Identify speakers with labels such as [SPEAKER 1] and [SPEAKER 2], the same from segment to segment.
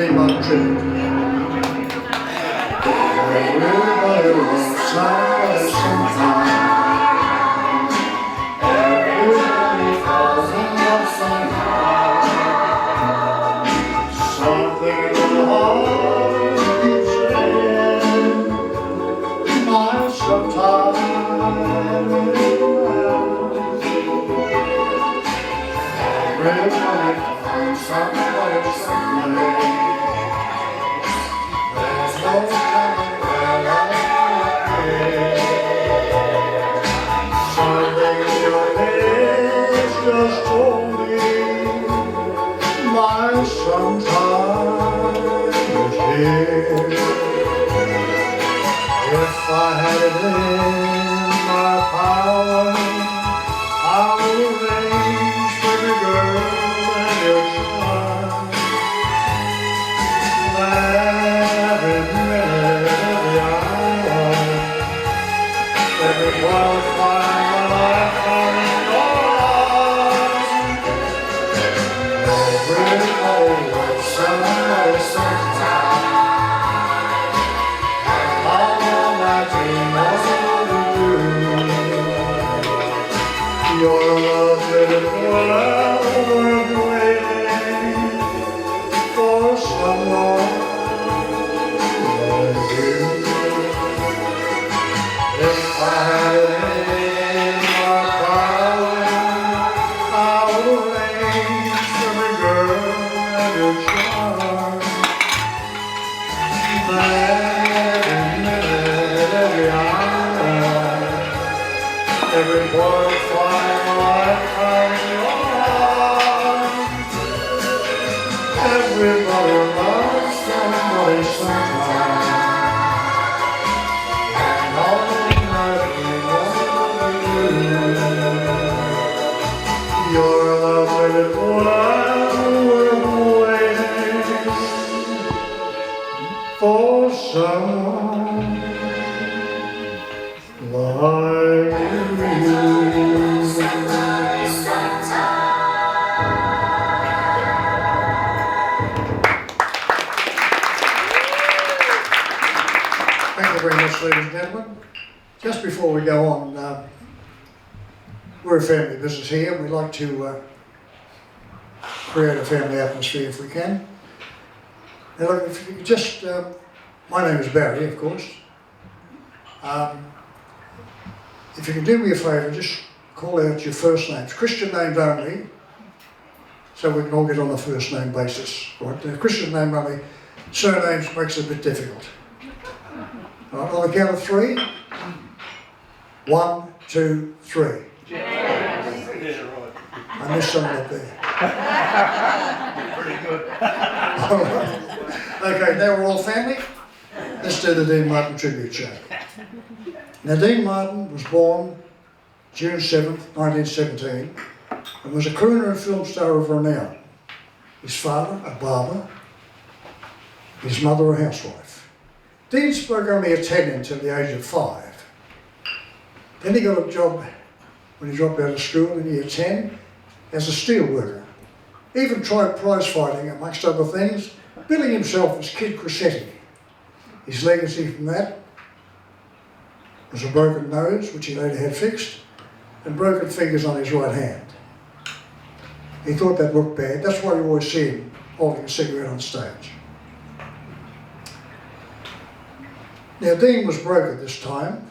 [SPEAKER 1] Dean Martin tribute. Everybody loves somebody sometime. Everybody falls in love sometime. Something in the heart keeps saying, my sometime. Everybody finds somebody someday. There's no telling where I'll be. Something in your head just told me my sometime is here. If I had it in my power, I would arrange for the girl and your child. Every minute, every hour, every wildfire in my life I'm in your arms. Everybody loves somebody sometime. All my dreams over you. Your love little world worth waiting for someone like you. If I had it in my power, I would arrange for the girl and your child. Every minute, every hour, every wildfire life I'm in your arms. Everybody loves somebody sometime. And all night we want you. Your lovely little world waiting for someone like you. Thank you very much, ladies and gentlemen. Just before we go on, we're a family business here, and we like to create a family atmosphere if we can. Now, look, if you could just, my name is Barry, of course. If you can do me a favour, just call out your first names, Christian names only, so we can all get on a first name basis. Right? Christian name only, surnames makes it a bit difficult. Right, on the count of 3. 1, 2, 3. I missed someone up there.
[SPEAKER 2] Pretty good.
[SPEAKER 1] All right. Okay, now we're all family. Let's do the Dean Martin tribute show. Now, Dean Martin was born June 7th, 1917, and was a crooner and film star of renown. His father, a barber, his mother, a housewife. Dean spoke only Italian until the age of 5. Then he got a job when he dropped out of school in year 10 as a steel worker. He even tried prize fighting, amongst other things, billing himself as Kid Cressetti. His legacy from that was a broken nose, which he later had fixed, and broken fingers on his right hand. He thought that looked bad. That's why you always see him holding a cigarette on stage. Now, Dean was broke at this time,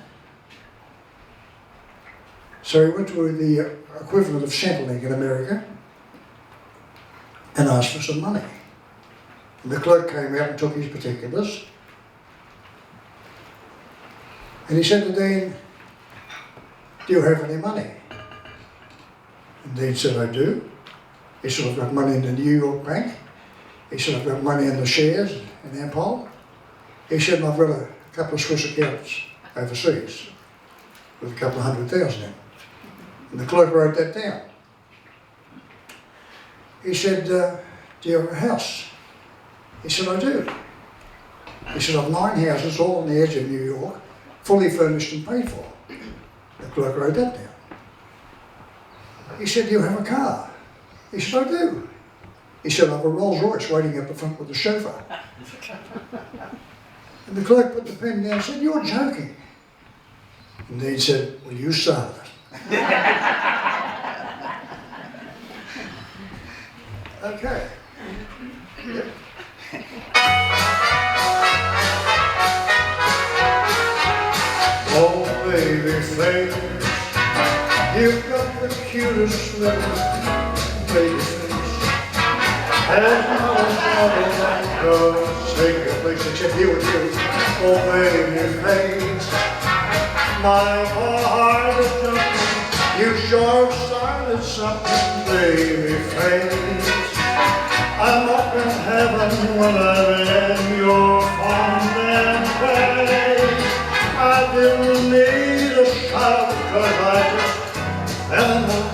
[SPEAKER 1] so he went to the equivalent of Centrelink in America and asked for some money. And the clerk came out and took his particulars. And he said to Dean, "Do you have any money?" And Dean said, "I do." He said, "I've got money in the New York bank." He said, "I've got money in the shares in Ampol." He said, "And I've got a couple of Swiss accounts overseas with a couple of $100,000 in." And the clerk wrote that down. He said, "Do you have a house?" He said, "I do." He said, "I've 9 houses all on the edge of New York, fully furnished and paid for." The clerk wrote that down. He said, "Do you have a car?" He said, "I do." He said, I have a Rolls Royce waiting up the front with the chauffeur. And the clerk put the pen down and said, you're joking. And he said, well, you started it. Okay. Yep. Oh, baby face, you've got the cutest little baby face. And I take your place except you and you. Oh, baby face, my heart is jumping. You sure started something, baby face. I'm up in heaven when I'm in your fond embrace. I didn't need a shout, 'cause I just fell in love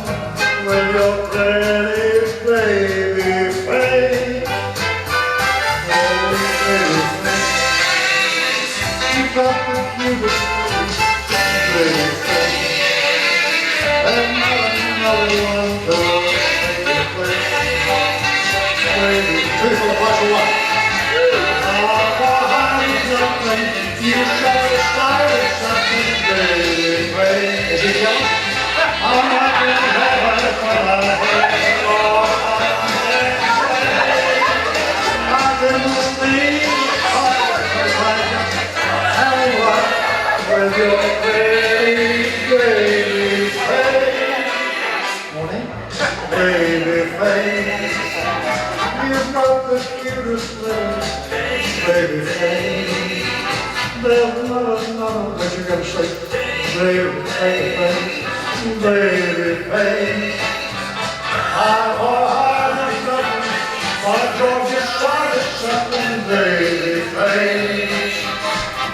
[SPEAKER 1] with your pretty baby face. Oh, baby face, you got the cutest baby face. And not another one to take your place. Baby, two for the price of one. You should have started something, baby, baby. Is he yelling? I'm up in heaven when I hear your I didn't need a car, 'cause I just fell in love with your pretty baby face. Morning. Baby face. You've got the cutest little baby face. There's another that you're gonna say, baby face, baby face. I'm nothing, but you started something, baby face.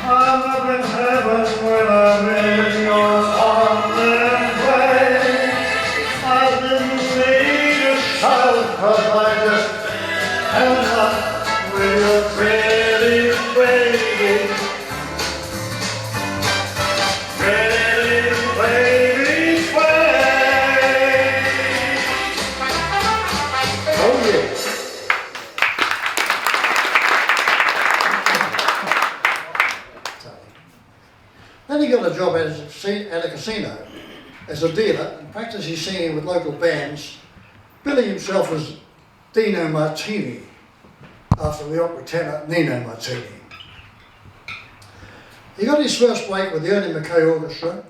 [SPEAKER 1] I'm up in heaven when I'm in your arms and place. I didn't need a shout, 'cause I just held up with your pretty baby. Then he got a job at a casino as a dealer and practiced his singing with local bands, billing himself as Dino Martini after the opera tenor Nino Martini. He got his first break with the Ernie Mackay Orchestra,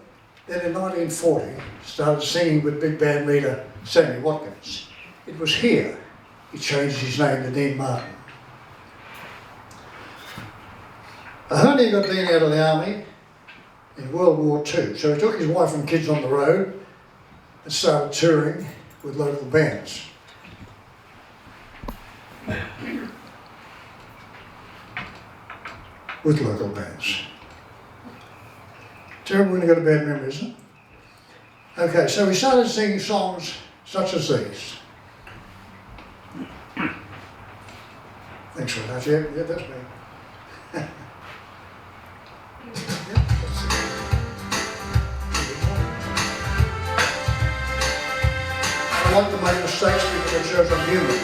[SPEAKER 1] then in 1940 started singing with big band leader Sammy Watkins. It was here he changed his name to Dean Martin. Ernie got Dean out of the army in World War II, so he took his wife and kids on the road and started touring with local bands. Terrible when you've got a bad memory, isn't it? Okay, so we started singing songs such as these. Thanks for that. Yeah, that's me. I like to make mistakes because it shows I'm human.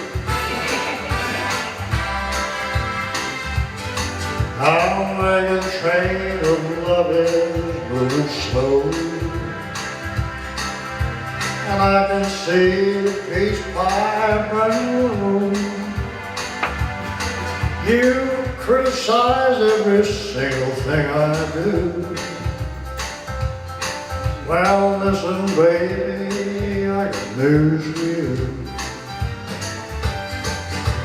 [SPEAKER 1] Now my train of love is moving slow, and I can see the peace pipe running low. You criticize every single thing I do. Well, listen, baby, I got news for you.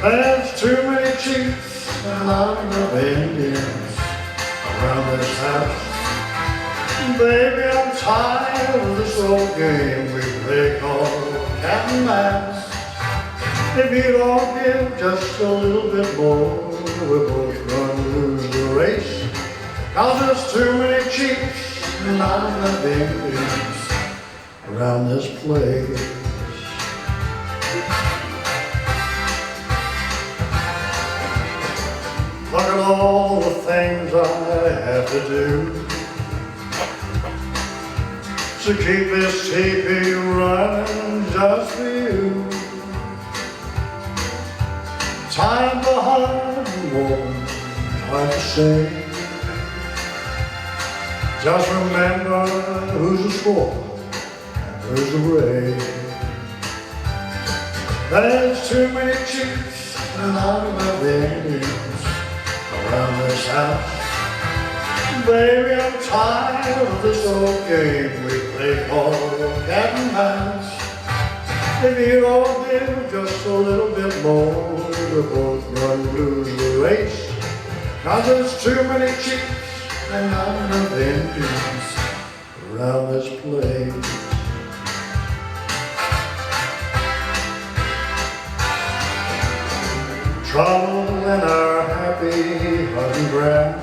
[SPEAKER 1] There's too many chiefs and not enough Indians around this house. Baby, I'm tired of this old game we play called cat and mouse. If you don't give just a little bit more, we're both gonna lose the race. 'Cause there's too many chiefs and not enough Indians around this place. Look at all the things I have to do to keep this teepee running just for you. more hard to say. Just remember who's the sport and who's the race. There's too many chicks and not enough Indians around this house. Baby, I'm tired of this old game we play called cat and mouse. If you don't give just a little bit more, we're both gonna lose the race. 'Cause there's too many chicks and not enough Indians around this place. Trouble in our happy hunting ground.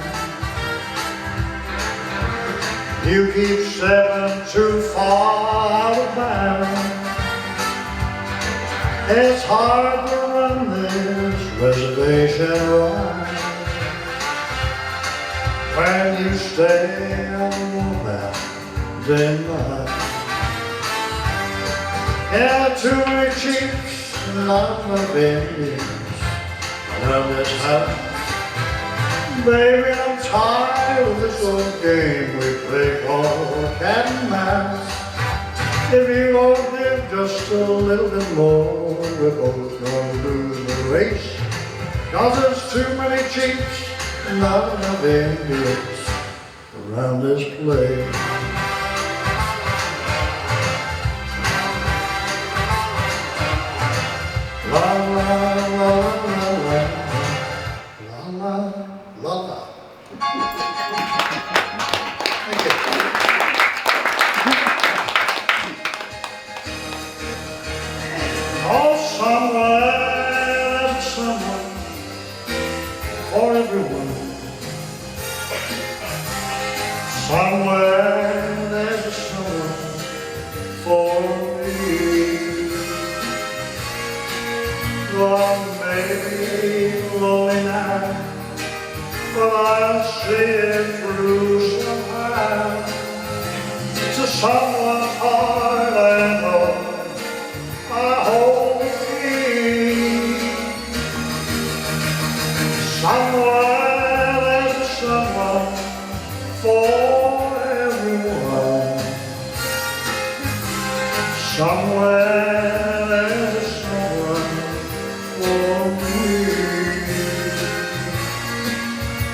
[SPEAKER 1] You keep stepping too far out of bounds. It's hard to run this reservation ride when you stay on that day night. Yeah, too many chicks and not enough Indians around this house. Baby, I'm tired of this old game we play called cat and mouse. If you won't give just a little bit more, we're both gonna lose the race. 'Cause there's too many chicks and not enough Indians around this place. La la la la la la la la la. Thank you. Oh, somewhere there's someone for everyone. Somewhere there's someone for me. Oh, maybe lonely now, but I'll see it through somehow. To someone's heart I know I hold me. Somewhere there's someone for everyone. Somewhere there's someone for me.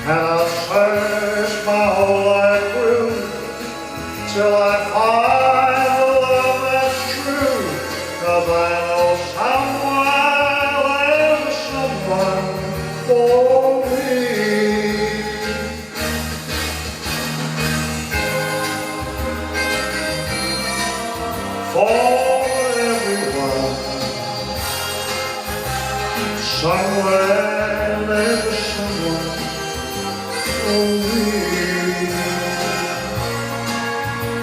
[SPEAKER 1] And I'll search my whole life through till I find the love that's true. 'Cause I know somewhere there's someone for me. For everyone. Somewhere there's someone for me.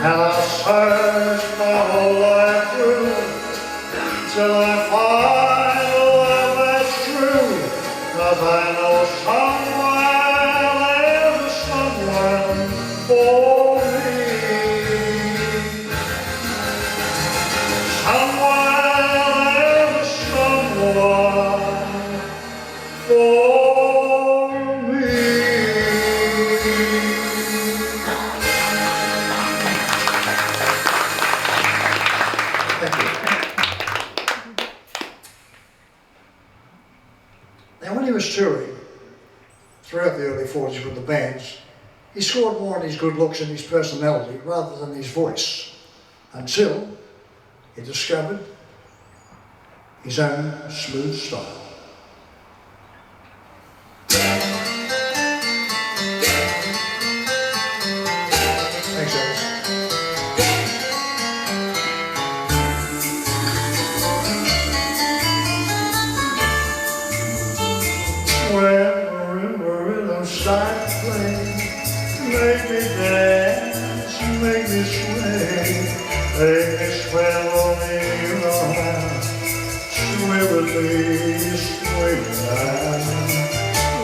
[SPEAKER 1] And I'll search my whole life through till I find the love that's true. 'Cause I know somewhere there's someone for me. Somewhere there's someone for me. Thank you. Now, when he was touring throughout the early 40s with the bands, he scored more on his good looks and his personality rather than his voice, until he discovered his own smooth style. Thanks, Alice. When the rhythm starts playing, make me dance, make me sway, make me swell only you know how. Sway with me, sway me now,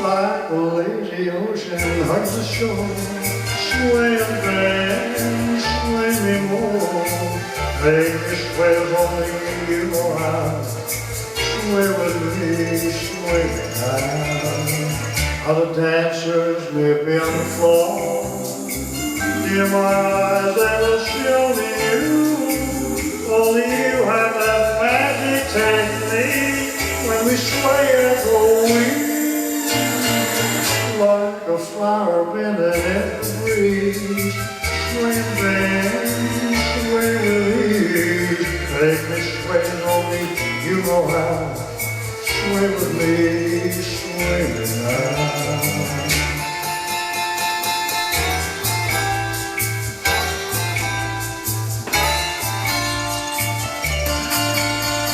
[SPEAKER 1] like a lazy ocean hugs the shore. Sway and dance, sway me more, make me swell only you know how. Sway with me, sway me now. Other dancers may be on the floor. Dear, my eyes ever show you. Only you have that magic technique when we sway and go weak, like a flower bending in the breeze. Swing, dance, sway with ease. Make me sway, only you know how. Sway with me, sway me now.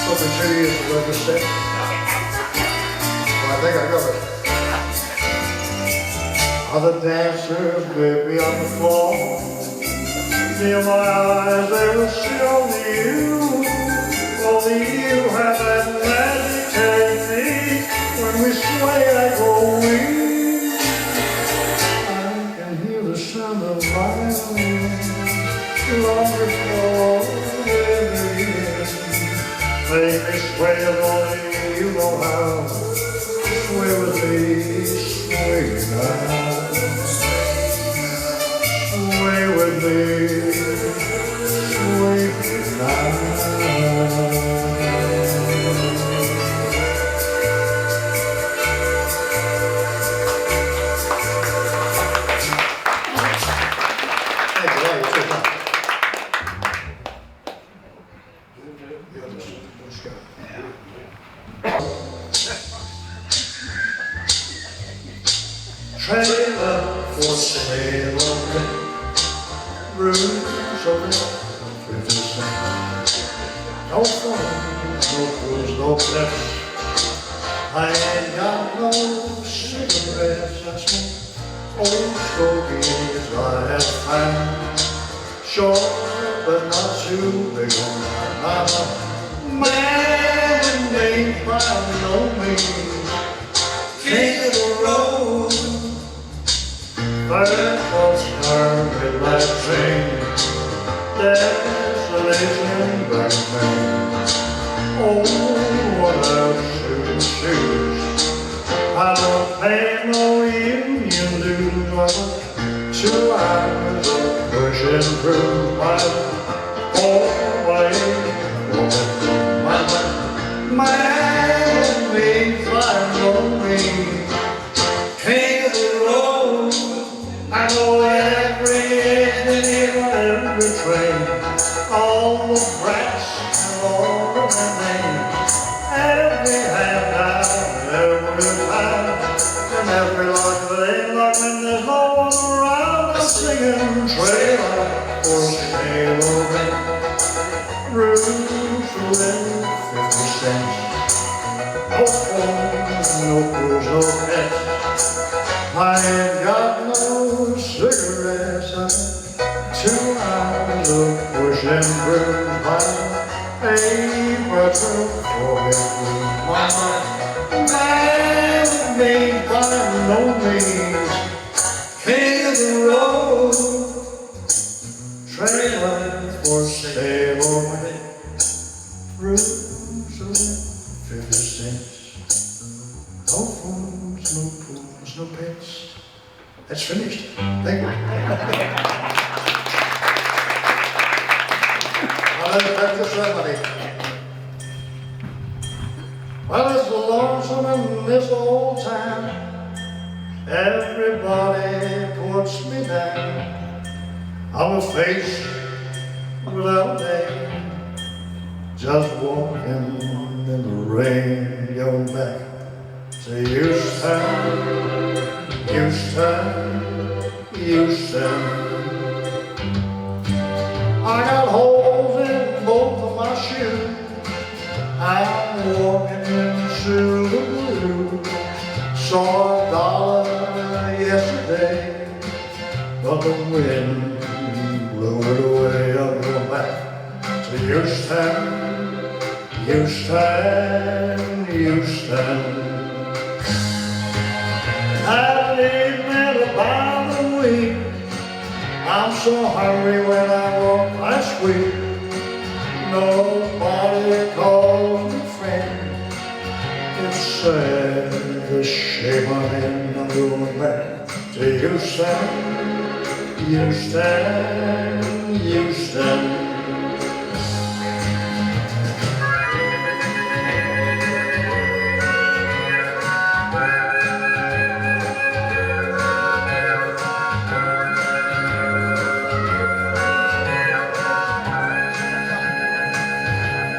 [SPEAKER 1] Something 2 years ago, I just said. Well, I think I got it. Other dancers may be on the floor. Near my eyes, they will see only you. Only you have that magic technique. When we sway, I go weak. I can hear the sound of violins long before they begin. Make me sway as only you know how. Sway with me, sway now. Sway with me, sway me now. Trailer for sale on rent, rooms on rent, 50 cents. No phones, no fools, no pets. I ain't got no cigarettes. I smoke old stogies I have found. Short, but not too big on my mama. Man ain't by no means king of the road. That was her relaxing, desolation back then. Oh, what a shoes. I don't pay no union dues. I was 2 hours of pushing through my 4-way. My man ain't by no means king of the road. I know every engine, every train, all the brass and all the names, every hand out, every time, and every lock of the lock when there's no one around. I'm singing trailer for sale rent, rooms for rent, 50 cents. No phones, no fools, no pets. I ain't got no cigarettes. 2 hours of pushing through my paper forget my mind. Man ain't by no means king of the road. Trailer for sale on it, rooms of 50 cents. No phones, no fools, no pets. That's finished. Thank you. That's the ceremony. Well, it's lonesome in this old town. Everybody puts me down. I'm a face without a name, just walking in the rain, going back to Houston, Houston, Houston. I got holes in both of my shoes. I'm walking into the blue. Saw a dollar yesterday, but the wind blew it away. I'm going back to Houston, Houston, Houston. I live about a week. I'm so hungry when I walk last week. Nobody calls me friend. It's sad, the shame I'm in. going back to Houston, Houston, Houston.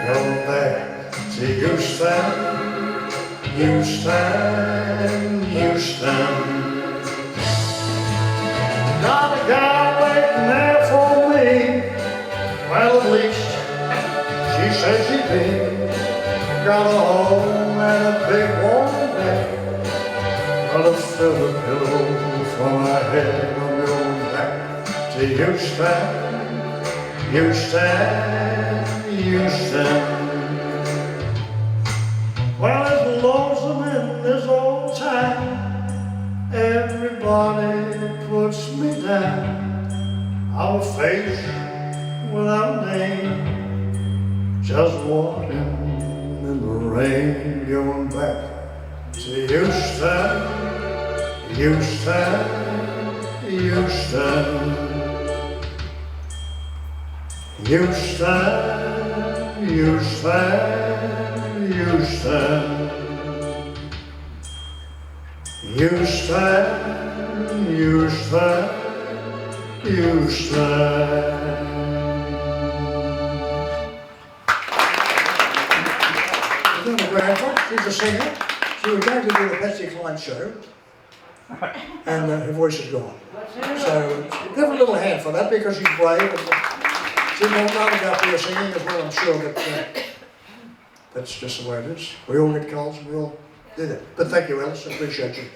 [SPEAKER 1] Going back to Houston, Houston, Houston. Got a guy waiting there for me. Well, at least she said she did. Got a home and a big warm bed. Got a filler pillow for my head. I'm going back to Houston, Houston, Houston. Well, as lonesome in this old town, everybody puts me down. I'm a face without a name, just walking in the rain. Going back to Houston, Houston, Houston, Houston, Houston, Houston, Houston, Houston, Houston. Gunalda grandpa, she's a singer. She was going to do the Patsy Cline show, and her voice is gone. So give her a little hand for that, because she's brave. And she won't know about there singing as well, I'm sure, but that's just the way it is. We all get colds and we all do that. But thank you, Alice, I appreciate you.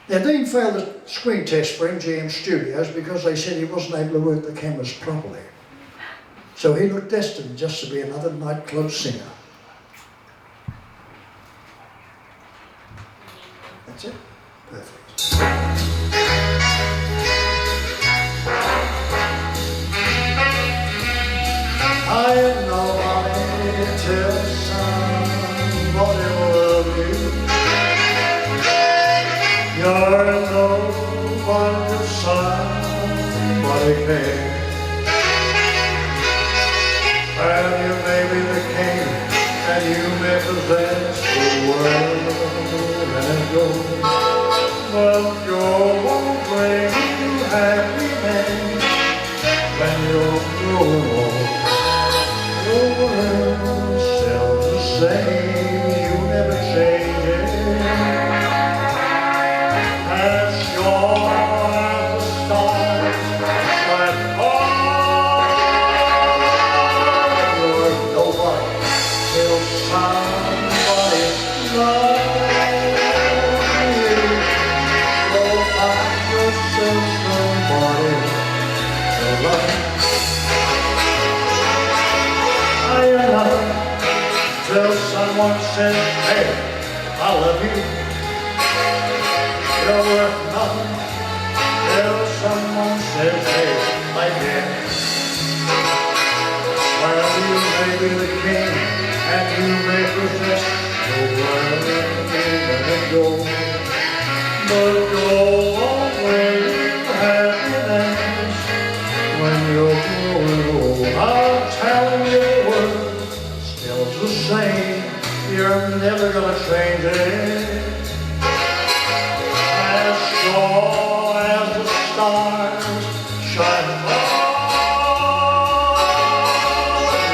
[SPEAKER 1] Now, Dean failed the screen test for MGM Studios because they said he wasn't able to work the cameras properly. So he looked destined just to be another nightclub singer. That's it? Perfect. I am nobody till somebody love you. You're no one till somebody care. And you may be the king, and you may possess the world and gold, but gold won't bring you happiness when you're growing old. The world still the same, you never change it. As sure as the stars shine on, you're nobody till somebody loves you. Go find yourself somebody to love. Till someone says, hey, I love you. You're worth nothing. Till someone says, hey, I care. Well, you may be the king, and you may possess the world and gold, but gold won't bring you happiness when you're growing old. I'm telling you, the same, you're never gonna change it. As sure as the stars shine above,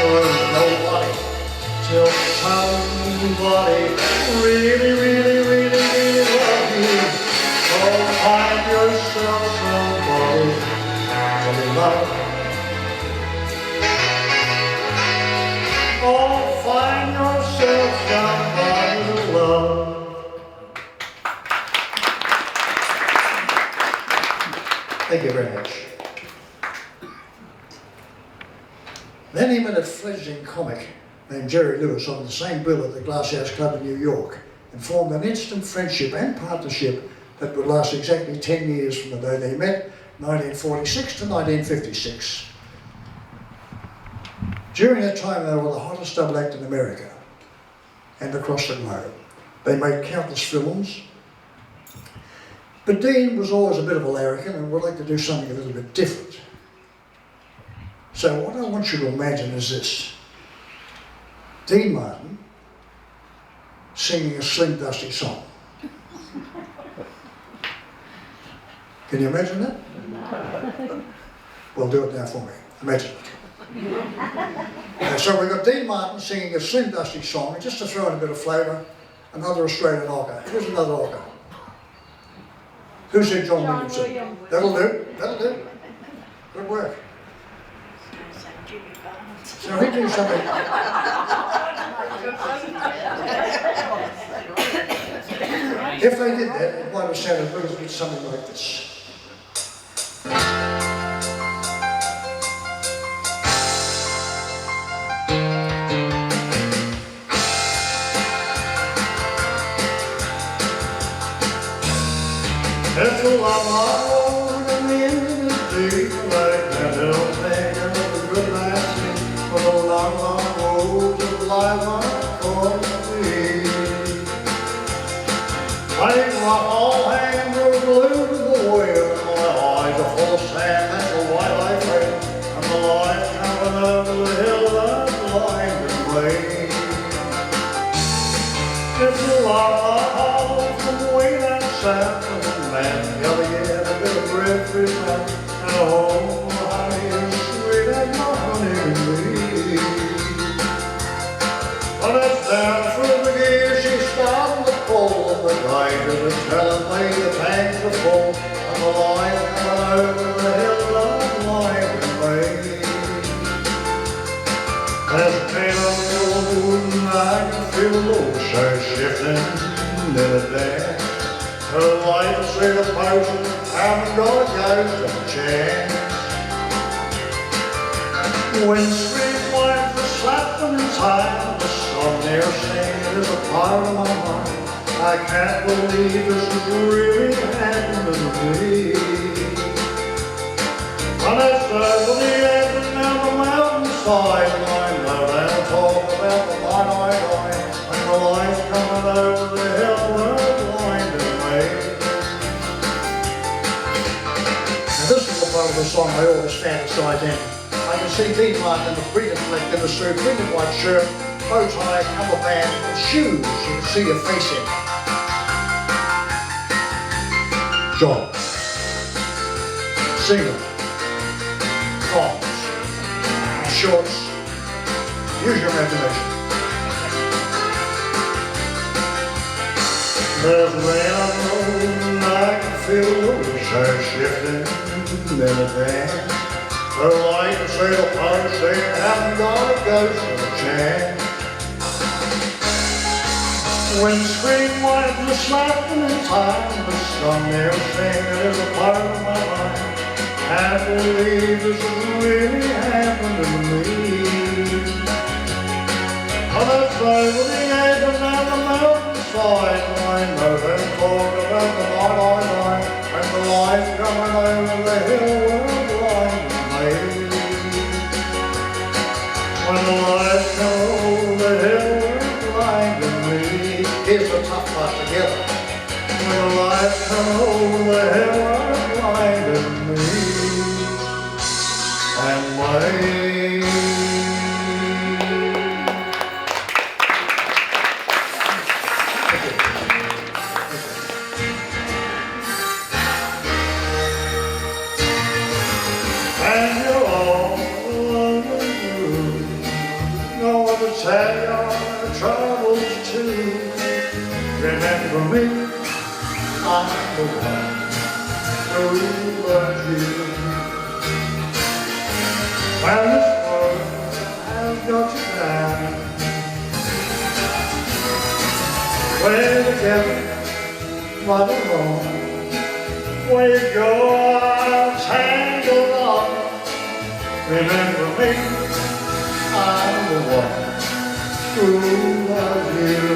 [SPEAKER 1] you're nobody till somebody really, really, really, really loves you. So find yourself somebody to love. Oh, find yourself somebody to love. Thank you very much. Then he met a fledgling comic named Jerry Lewis on the same bill at the Glasshouse Club in New York and formed an instant friendship and partnership that would last exactly 10 years from the day they met, 1946 to 1956. During that time, they were the hottest double act in America and across the globe. They made countless films, But Dean was always a bit of a larrikin and would like to do something a little bit different. So what I want you to imagine is this. Dean Martin singing a Slim Dusty song. Can you imagine that? Well, do it now for me. Imagine it. So we've got Dean Martin singing a Slim Dusty song, and just to throw in a bit of flavour, another Australian hawker. Here's another hawker. Who said John Williamson? That'll do. That'll do. Good work. So he did something. If they did that, it might have sounded a little bit something like this. It's a long road and the end is deep, like that little thing of a good night's sleep. For the long, long road of life on course me. Playing rock, all hands are glued to the wheel, and my eyes are full of sand, that's the white I feel, and the light coming over the hill that's blinding me. It's a long, long haul from way down south. Man, gotta get a bit of bread for his mouth, and a home honey is sweet as my honey can be. When it's down through the gear, she's starting to pull, and the guiders are telling me the tanks are full, and the line coming over the hill I'm blinding me. There's a pain on the old wood, and I can feel the load shares shifting in the dance. Her life say the potion, haven't got a ghost of a chance. Windscreen wipers are slapping in time, the sun they're singing is a part of my mind. I can't believe this is really happening to me. When it's over the edge and down the mountainside, and I know they'll talk about the night I died, when the light's coming over the hill, we're blinded. This is the part of the song I always fantasize in. I can see Dean Martin in the freedom fleck in the suit, printed white shirt, bow tie, cover band, and shoes. You can see your face in. John. Single. Tops. Shorts. Use your imagination. There's rain on the road and I can feel the wheels shifting in the dance. The light and say the power say haven't got a ghost of a chance. Windscreen wipers slapping in time, the sun there singing is a part of my mind. Can't believe this is really happening to me. On the side of the edge and down the mountainside, I know them talk about the night I died, when the light's coming over the hill, we're blinding me. When the light's coming over the hill, we're blinding me. Here's the tough part together. When the light's coming over the hill, we're blinding me. And wait. And you're all alone and blue, no one to tell your troubles to. Remember me, I'm the one who loves you. When this world has got you down, we're together, but alone. Where you go, I'll tangle on. Remember me, I'm the one who loves you.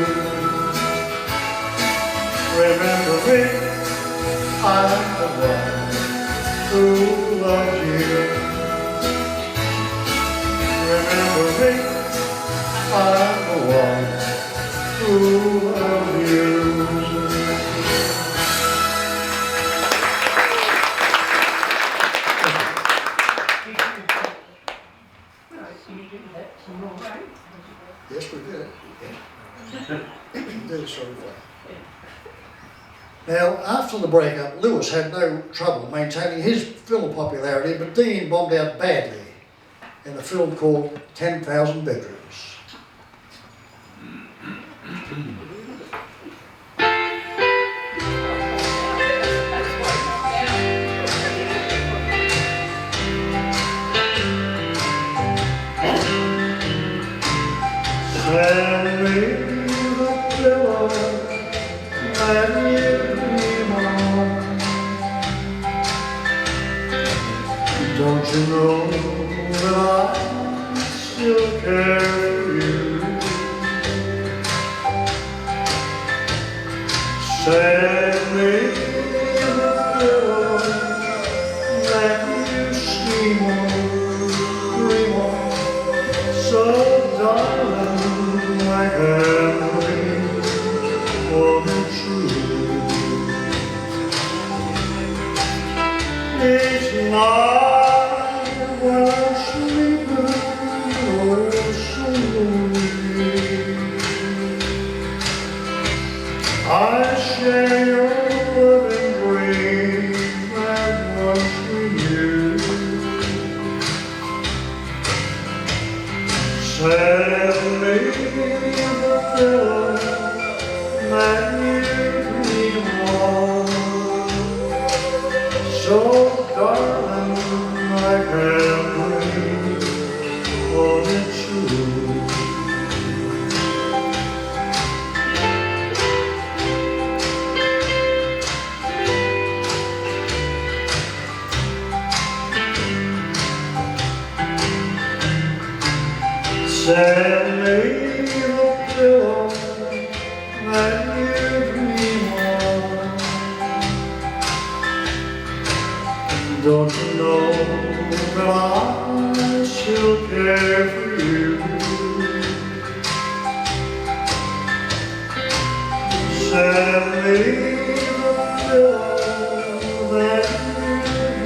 [SPEAKER 1] Remember me, I'm the one who loves you. Remember me, I'm the one who loves you. Now, after the breakup, Lewis had no trouble maintaining his film popularity, but Dean bombed out badly in a film called 10,000 Bedrooms. Send me the pillow that you dream on. Don't you know that I still care for you? Send me the pillow that you sleep on, dream on. So darling, I can't wait for the truth. Each night when I'm sleeping, oh so lonely, I share your loving dream and once renewed. Send me the pillow that you dream on. So darling, I can't wait for the truth. Send me the pillow that you dream on. Don't you know that I still care for you? Send me the pillow that you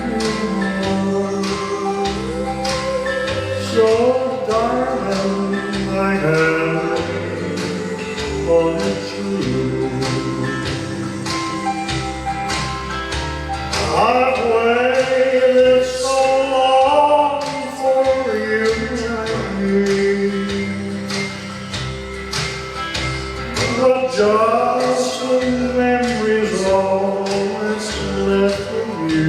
[SPEAKER 1] dream on. So darling, I can't wait for the truth. I've waited so long for you and me, but just the memories all that's left of you.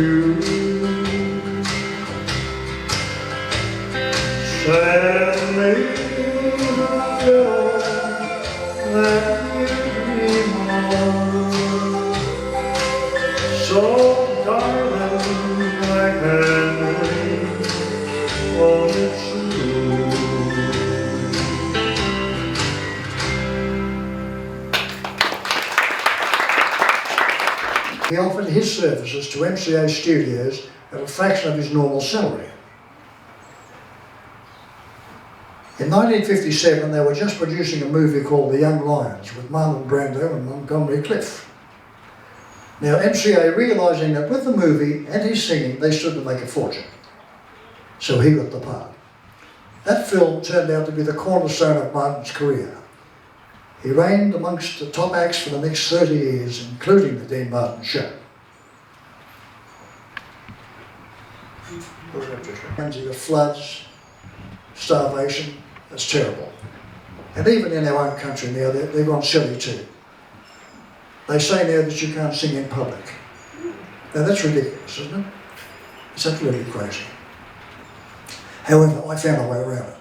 [SPEAKER 1] Send me the pillow that you dream on. So darling, I can't wait for the truth. He offered his services to MCA Studios at a fraction of his normal salary. In 1957, they were just producing a movie called The Young Lions with Marlon Brando and Montgomery Clift. Now, MCA, realising that with the movie and his singing, they stood to make a fortune. So he got the part. That film turned out to be the cornerstone of Martin's career. He reigned amongst the top acts for the next 30 years, including the Dean Martin Show. You got floods, starvation, that's terrible. And even in our own country now, they've gone silly too. They say now that you can't sing in public. Now that's ridiculous, isn't it? It's absolutely crazy. However, I found a way around it.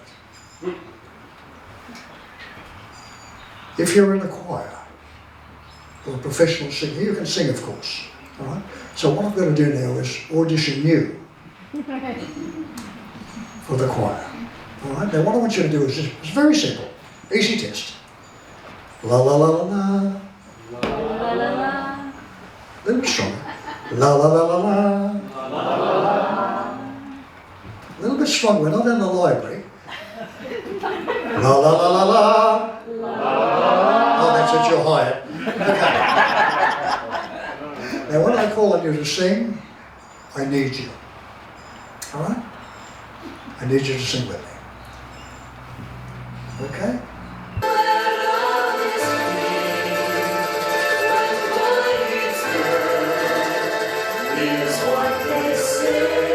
[SPEAKER 1] If you're in a choir or a professional singer, you can sing, of course. All right? So what I've got to do now is audition you for the choir. All right? Now what I want you to do is just, it's very simple, easy test. La la la la la. La la la la. A little bit stronger. La la la la la. La la la la. A little bit stronger. We're not in the library. La la la la la. Oh, that's what you're hired. Okay. Now, when I call on you to sing, I need you. All right? I need you to sing with me. Okay?
[SPEAKER 3] is what they say.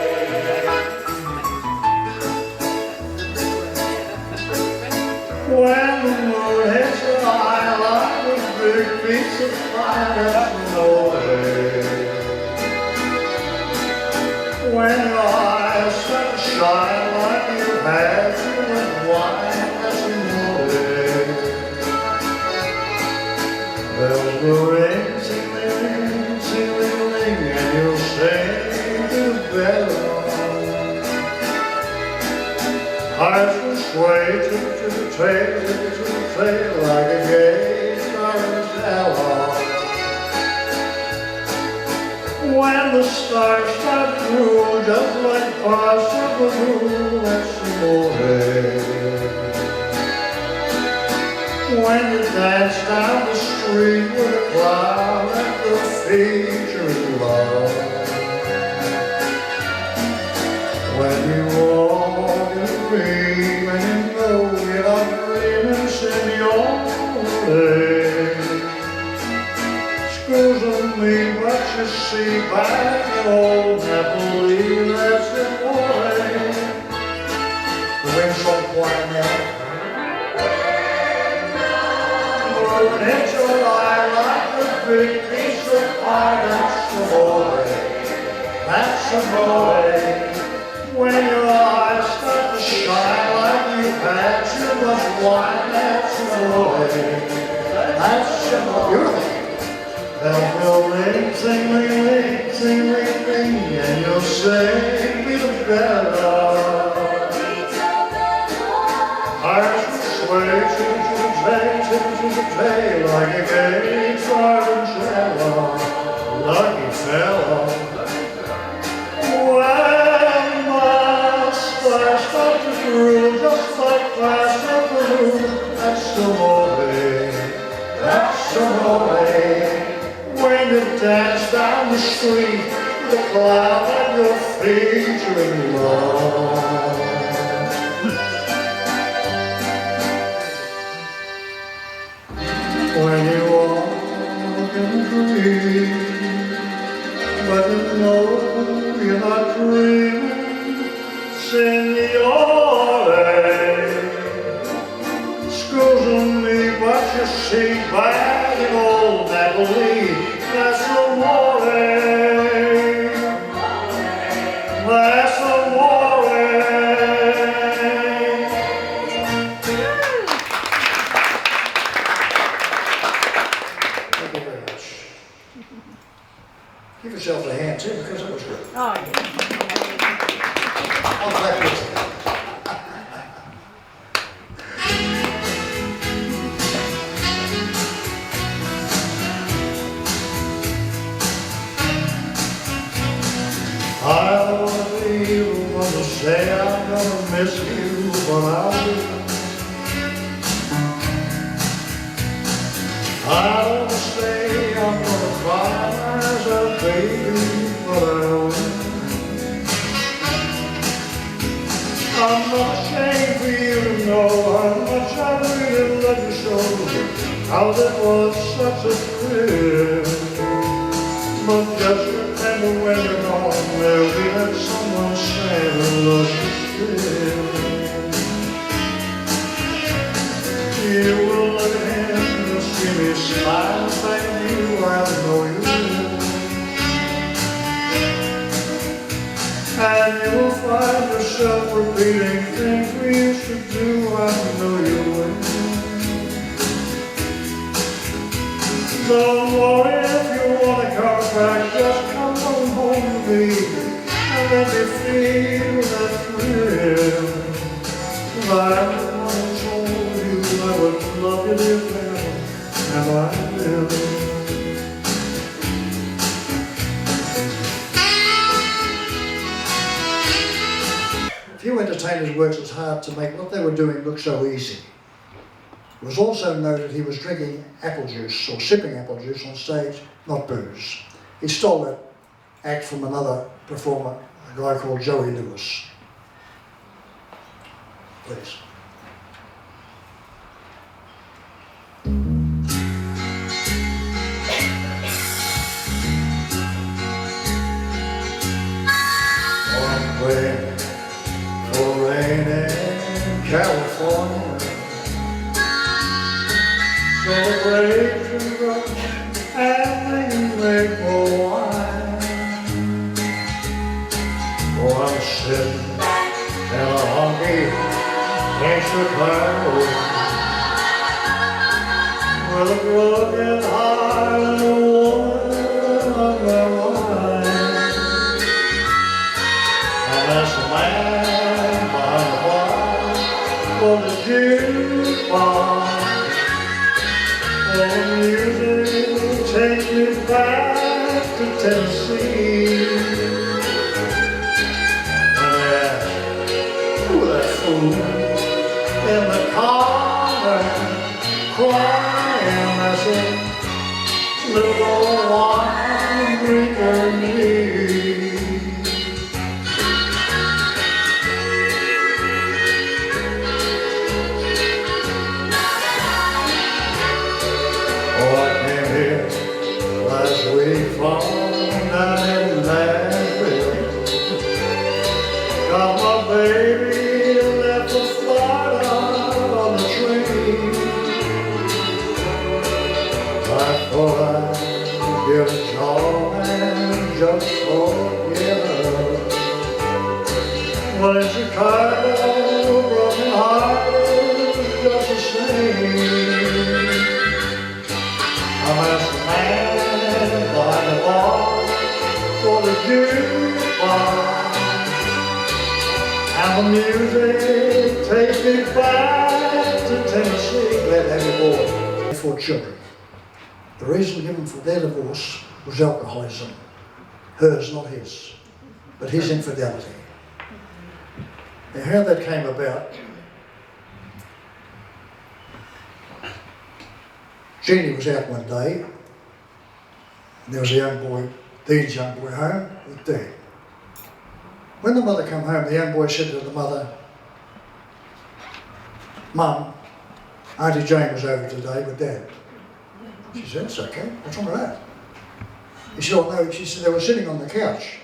[SPEAKER 1] When the moon hits the eye like a big piece of fire, that's no way. When your eyes start to shine like you had too much wine, that's no way. Bells will ring, ting-ling, ting-ling-ling, and you'll sing to the bell. Hearts will sway to the trail, like a gay star's aloft. When the stars start to rule, just like parts of the moon, that's amore. When you dance down the street with a cloud at your feet, you're in love. When you walk in the rain and you know you're not dreaming, signore. Screws on me, but you see back in old Napoli, that's the boy. The Windsong choir now. Moon hits your eye like a big piece of pie, that's the boy. That's the boy. When your eyes start to shine like you've had too much wine, that's the boy. That's the boy. Bells will ring, ting-ling-ling, ting-ling-ling, and you'll sing me the bell. Hearts will sway to the play, like a gay garden cello. Lucky fellow. When my stars start to drool, just like glass of blue, that's the way, that's the way. When you dance down the street, the cloud at your feet, you're in love. When you walk in the dream, but you know you're not dreaming, signore. Screws on me, but you see back in old Napoli, that's amore. That's amore. Thank you very much. Give yourself a hand too, because it was good.
[SPEAKER 4] Oh, yeah.
[SPEAKER 1] I'm glad you said that. I don't want to be the one to say I'm gonna miss you, but I'll do. I don't want to say I'm gonna cry as a baby, but I will. I'm not ashamed for you to know how much I really love you so, how that was such a thrill. But just remember when you're gone, there'll be that someone saying I love you still. You will look at him, you'll see me smile, thank you, I know you will. And you will find yourself repeating things we used to do, I know you will. Don't worry if you want to come back, just come on home to me and let me feel that thrill. I once told you I would love you dear girl, and I will. Few entertainers worked as hard to make what they were doing look so easy. It was also noted he was drinking apple juice or sipping apple juice on stage, not booze. He stole that act from another performer, a guy called Joey Lewis. Please. praying for rain in California. Celebration rush and make more wine. Oh, I'm sitting in a honky in Chicago with a broken heart and a woman on my mind. And as a man behind the bar for the jukebox, the music takes me back to Tennessee. And I asked, who that fool in the corner crying? I said, little old wine drinker me. Oh, I came here last week from down in Nashville. Got my baby left for Florida on the train. I thought I'd give a job and just forget her. Well, in Chicago, broken hearted just the same. I'm as a man behind the bar for the jukebox, and the music takes me back to Tennessee. Glad to have you aboard. 4 children. The reason given for their divorce was alcoholism. Hers, not his, but his infidelity. Now, how that came about, Jeannie was out one day, and there was a young boy, Dean's young boy, home with Dean. When the mother came home, the young boy said to the mother, Mum, Auntie Jane was over today with Dad. She said, it's okay, what's wrong with that? He said, oh no, she said, they were sitting on the couch.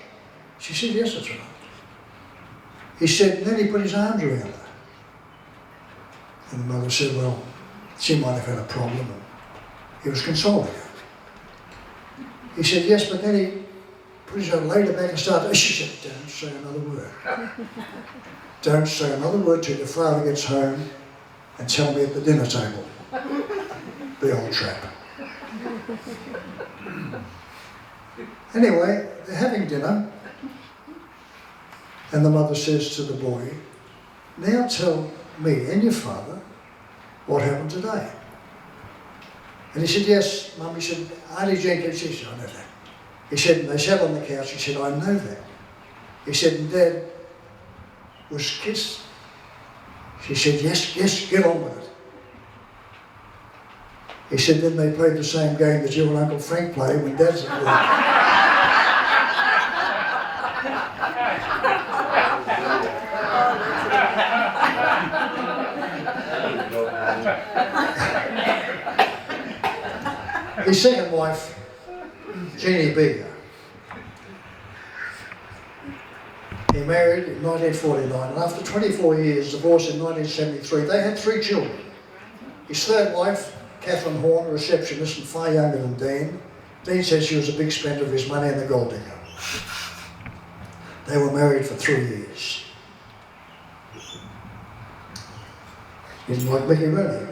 [SPEAKER 1] She said, yes, that's right. He said, and then he put his arms around her. And the mother said, well, she might have had a problem. And he was consoling her. He said, yes, but then he put his arm, laid her back and started, she said, don't say another word. Don't say another word till your father gets home and tell me at the dinner table. The old trap. Anyway, they're having dinner, and the mother says to the boy, now tell me and your father what happened today. And he said, yes, Mum. He said, Auntie Jenkins, she said, I know that. He said, and they sat on the couch, he said, I know that. He said, and Dad was kissed. She said, yes, yes, get on with it. He said, then they played the same game that you and Uncle Frank play when Dad's at work. His second wife, Jeannie Beaker, he married in 1949, and after 24 years, divorced in 1973, they had 3 children. His third wife, Catherine Horn, a receptionist and far younger than Dean. Dean said she was a big spender of his money and a gold digger. They were married for 3 years. He didn't like Mickey Rooney.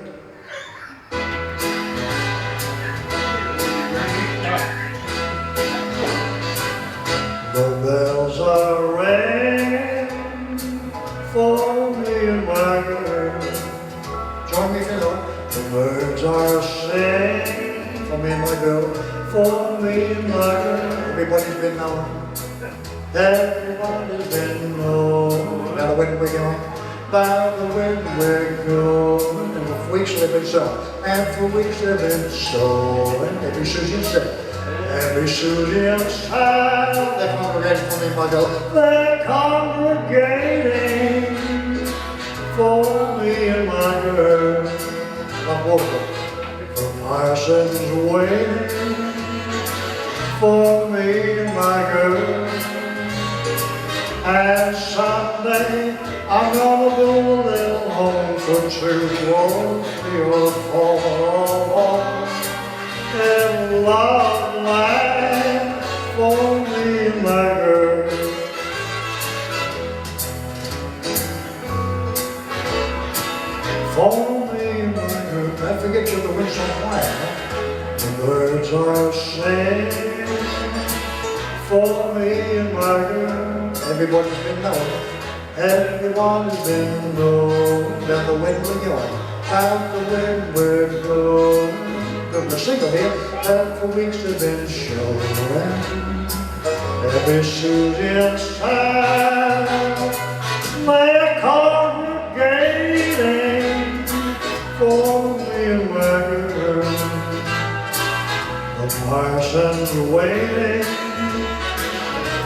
[SPEAKER 1] The bells are ringing for me and my girl. Join me if you know. The birds are singing for me and my girl, for me and my girl. Everybody's been known. Everybody's been known. Now the wind we're going, by the wind we're going. And for weeks they've been sowing, and for weeks they've been sowing. Every Susie said, every Susie and child, they're congregating for me and my girl. They're congregating for me and my girl. For Parsons waiting for me and my girl, And someday I'm gonna build a little home for two or three or four. And love land for me and my girl. For me and my girl. Don't forget you're the Windsong choir. The birds are singing for me and my girl. Everybody's been knowing. Everyone has been knowing. Down the wind we're going. Out the wind we're going. The single here that for weeks have been showing. Every Susie side they're congregating for me and my girl. The parson's waiting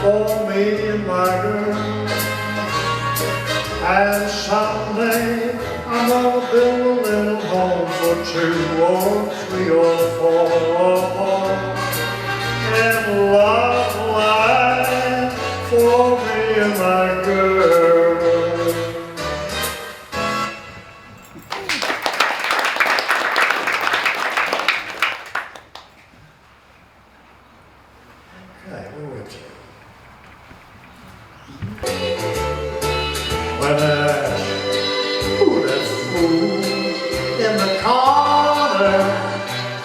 [SPEAKER 1] for me and my girl. And someday I'm gonna build a little home for two or three or four. And love life for me and my girl. Okay, where were we to? When that fool in the corner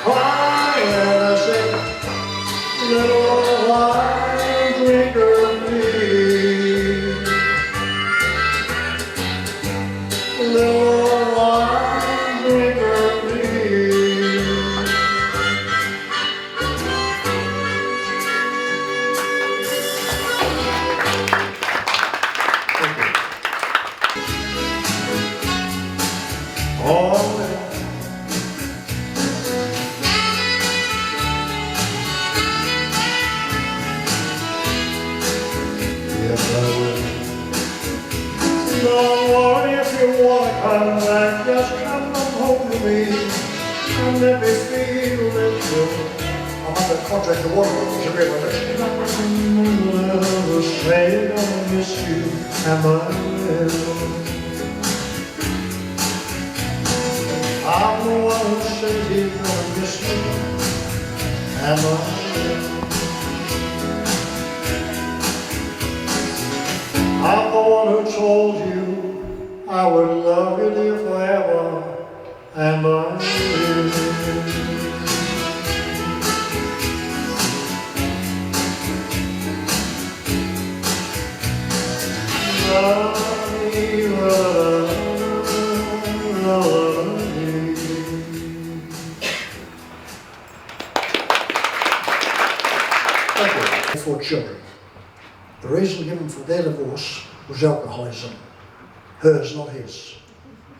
[SPEAKER 1] crying, I said, little wine drinker please, little wine drinker please. Thank you. Oh, yes, I will. Don't worry if you want to come back, just come home to me and let me feel it too. I'm under contract to water, you should realize it. I'll say I miss you, and I will. I'm the one who says he's gonna miss me, and I will. I'm the one who told you I would love you dear forever, and I will. For children. The reason given for their divorce was alcoholism. Hers, not his,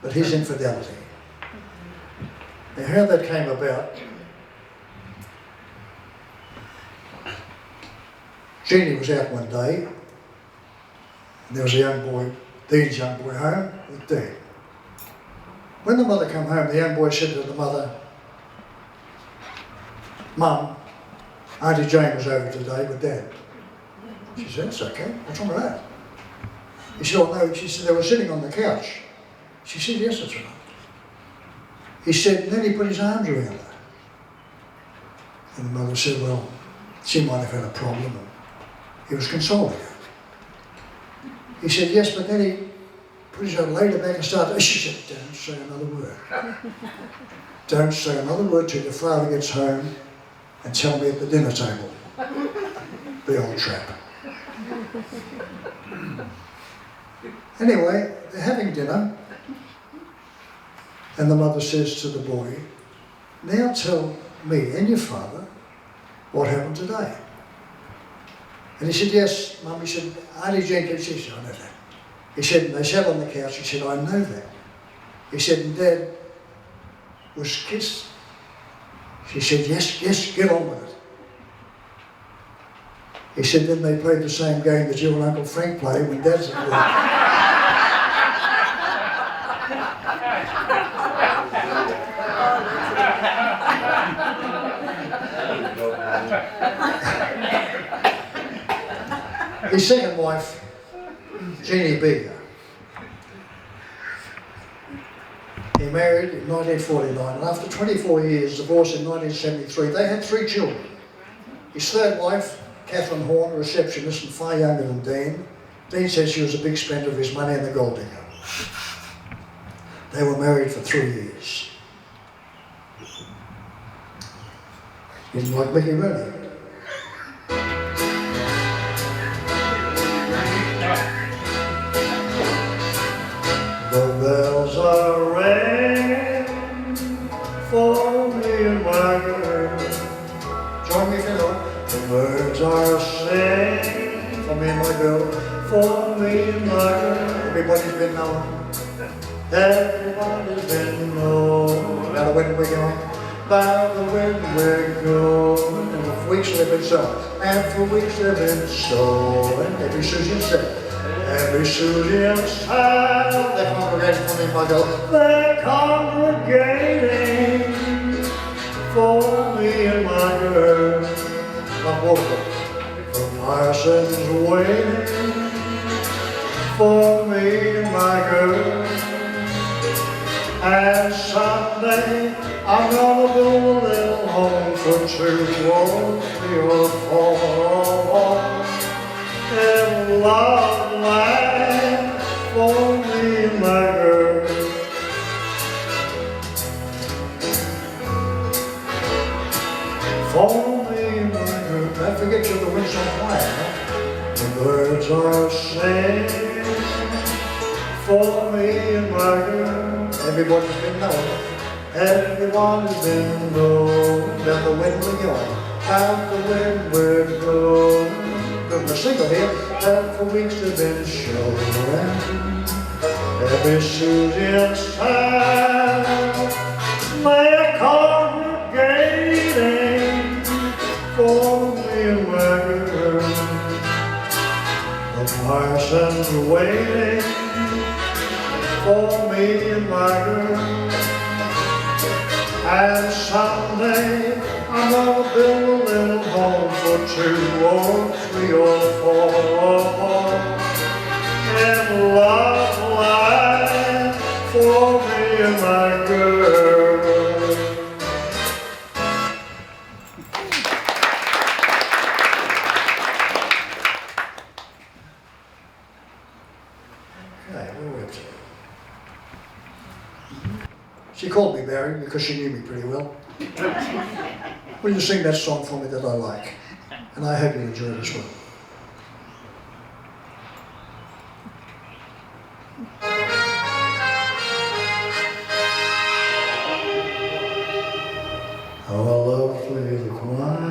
[SPEAKER 1] but his infidelity. Now how that came about, Jeannie was out one day, and there was a young boy, Dean's young boy home with Dean. When the mother came home, the young boy said to the mother, Mum, Auntie Jane was over today with Dad. She said, that's okay, what's wrong with that? He said, oh no, she said, they were sitting on the couch. She said, yes, that's right. He said, and then he put his arms around her. And the mother said, well, she might have had a problem, and he was consoling her. He said, yes, but then he put his arm, laid her back and started, she said, don't say another word. Don't say another word till your father gets home and tell me at the dinner table. The old trap. Anyway, they're having dinner, and the mother says to the boy, now tell me and your father what happened today. And he said, yes, Mum. He said, Auntie Jenkins, she said, I know that. He said, and they sat on the couch, he said, I know that. He said, and Dad was kissed. She said, yes, yes, get on with it. He said, then they played the same game that you and Uncle Frank play when Dad's at work. His second wife Jeannie B. He married in 1949, and after 24 years, divorced in 1973, they had 3 children. His third wife, Catherine Horn, a receptionist and far younger than Dean. Dean said she was a big spender of his money and the gold digger. They were married for 3 years. He didn't like Mickey Rooney. The bells are ringing for me and my girl. Join me if you know. The birds are singing for me and my girl. For me and my girl. Everybody's been known. Everybody's been known. Now the wind we're going. By the wind we're going. And for weeks they've been sowing. And for weeks they've been sowing. Every Susie said. Every Susie and Sal, they're congregating for me and my girl. They're congregating for me and my girl. I'm walking. The parson's waiting for me and my girl. And someday I'm gonna build a little home for 2 or 3 or 4 in love land for me and my girl. For me and my girl. Don't forget you're the Windsong choir, huh? The birds are singing for me and my girl. Everybody's been knowing. Everyone has been known. Down the wind we're going. Out the wind we're going. The single here, and for weeks they've been showing. Every Susie and Sal, they're congregating for me and my girl. The parson's waiting for me and my girl. And someday I'm gonna build a little home for 2 or 3 or 4 in love land for me and my girl. Okay, where are we up to? She called me Barry because she knew me pretty well. Will you sing that song for me that I like? And I hope you enjoy it as well. How I love to hear the choir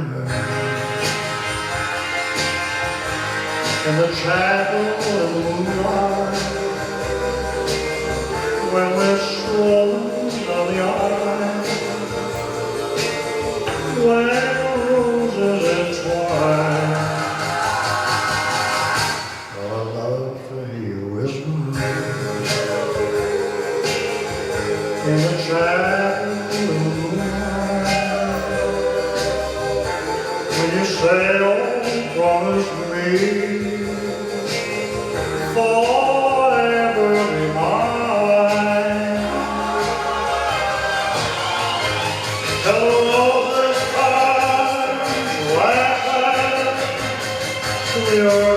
[SPEAKER 1] in the chapel in the moonlight when we're strolling down the aisle, where roses entwine. How I love to hear you whisper in the chapel in the moonlight when you say, oh, promise me forever be mine. Tell all this time to laugh to your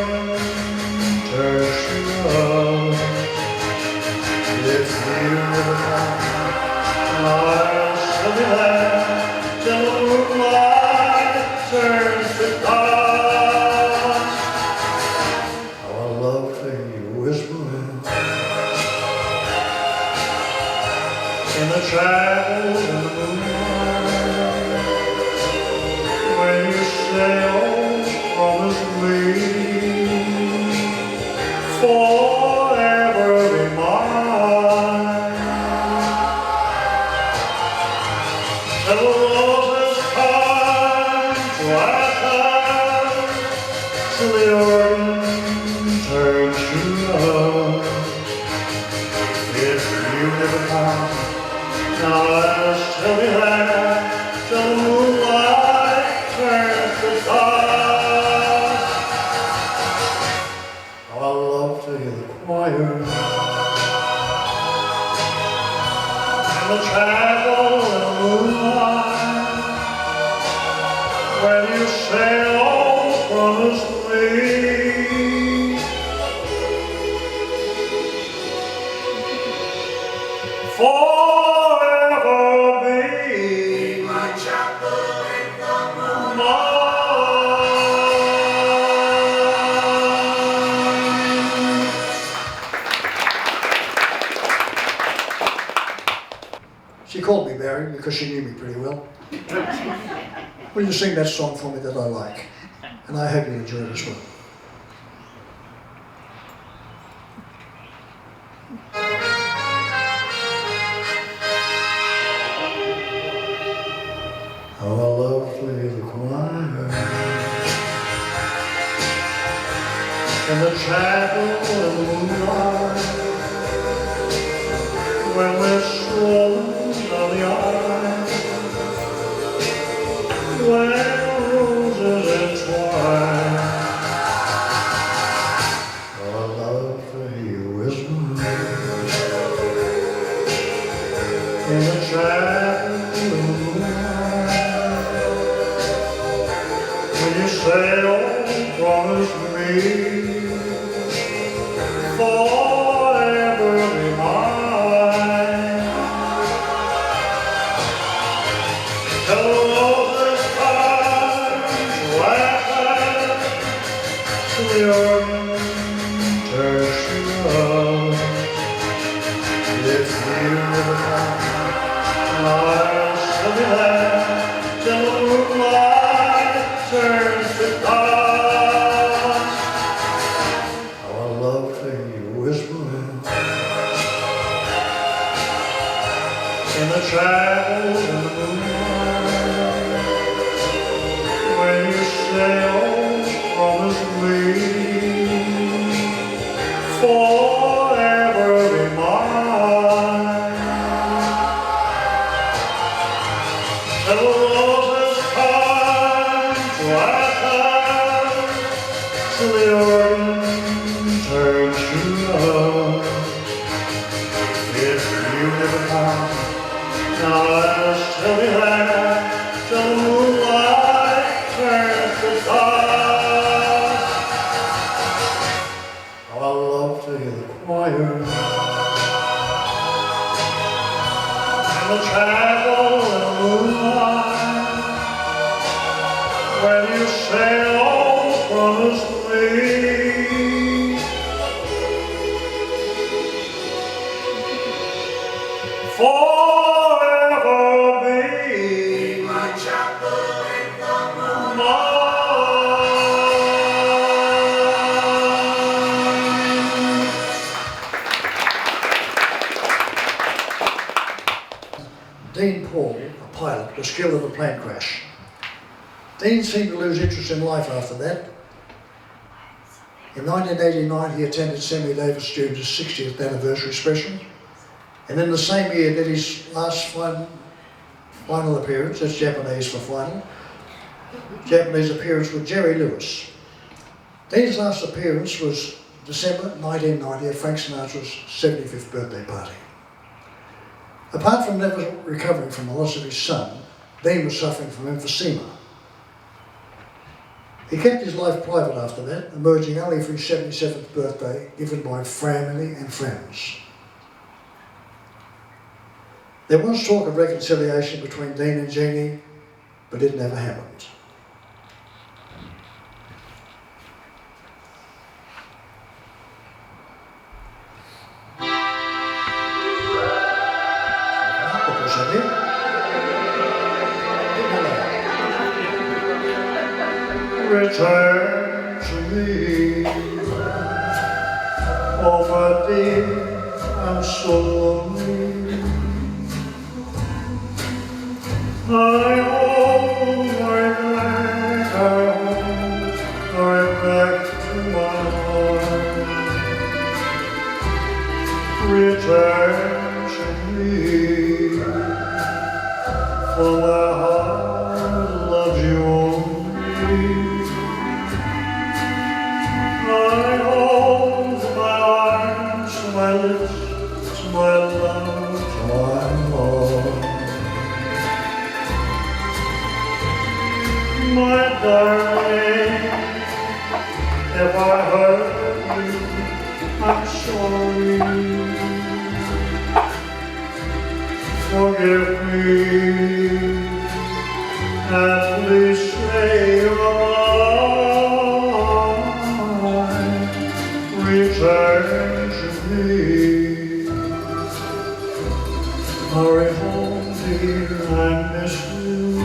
[SPEAKER 1] touch love. If you never come, I'll still be there till the moonlight turns to dark. How I love to hear you whisper in the chapel in the moonlight when you say, oh, promise me forever be mine. Till the roses time to laugh, till the organ turns to love. If you never come, I'll still be there till the moonlight turns to dark. How I love to hear the promised me forever be
[SPEAKER 3] My chapel in the moon.
[SPEAKER 1] mine. She called me Barry because she knew me pretty well. Will you sing that song for me that I like? And I hope you enjoy it as well. How I love to hear the choir in the chapel in the moonlight when we're strolling down the aisle, where roses entwine. How I love to hear you whisper in the chapel in the moonlight when you say, oh, promise me forever be mine. Tell the roses time to laugh till the organ turns to love. If you never come, I'll still be there till the moonlight turns to dust. How I love to hear you whisper in the chapel in the moonlight when you say, oh, promise me forever be mine. Tell the roses time to laugh till the organ turns to love. If you never come, I'll still be there till the moonlight turns to dust. How I love to hear the choir in the chapel in the moonlight when you say, oh, promise me forever be
[SPEAKER 3] My chapel in the moon.
[SPEAKER 1] mine. Dean Paul, a pilot, was killed in a plane crash. Dean seemed to lose interest in life after that. In 1989, he attended Sammy Davis Jr.'s 60th anniversary special, and in the same year did his last final appearance, that's Japanese for final, Japanese appearance with Jerry Lewis. Dean's last appearance was December 1990 at Frank Sinatra's 75th birthday party. Apart from never recovering from the loss of his son, Dean was suffering from emphysema. He kept his life private after that, emerging only for his 77th birthday, given by family and friends. There was talk of reconciliation between Dean and Jeannie, but it never happened. Return to me, oh my dear, I'm so lonely. I hold my back, I hold my back to my heart. Return to me, for my heart loves you only. I hold my arms to my lips, to my love, to my heart. My darling, If I hurt you, I'm sorry. Forgive me, and please say you're mine. Return to me. Hurry home, dear, I miss you.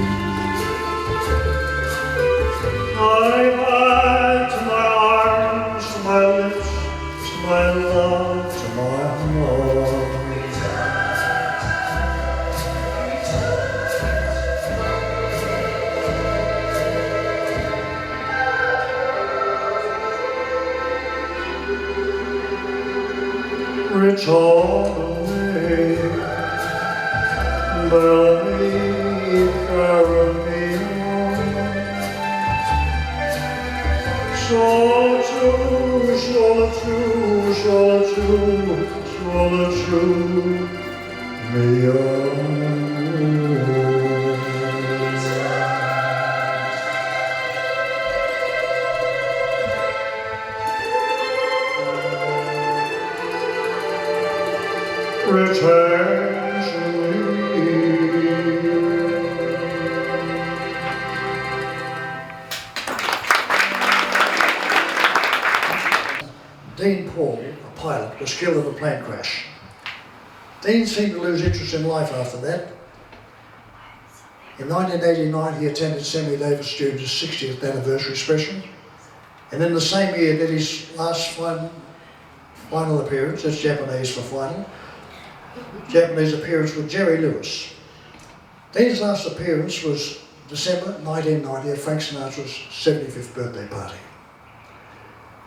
[SPEAKER 1] Hurry back to my arms, to my lips, to my love, to my heart. Return away, believe carry on. Solitude, solitude, solitude, solitude, me alone. Return to me. Dean Paul, a pilot, was killed in a plane crash. Dean seemed to lose interest in life after that. In 1989, he attended Sammy Davis Jr.'s 60th anniversary special, and in the same year did his last final appearance, that's Japanese for final, Japanese appearance with Jerry Lewis. Dean's last appearance was December 1990 at Frank Sinatra's 75th birthday party.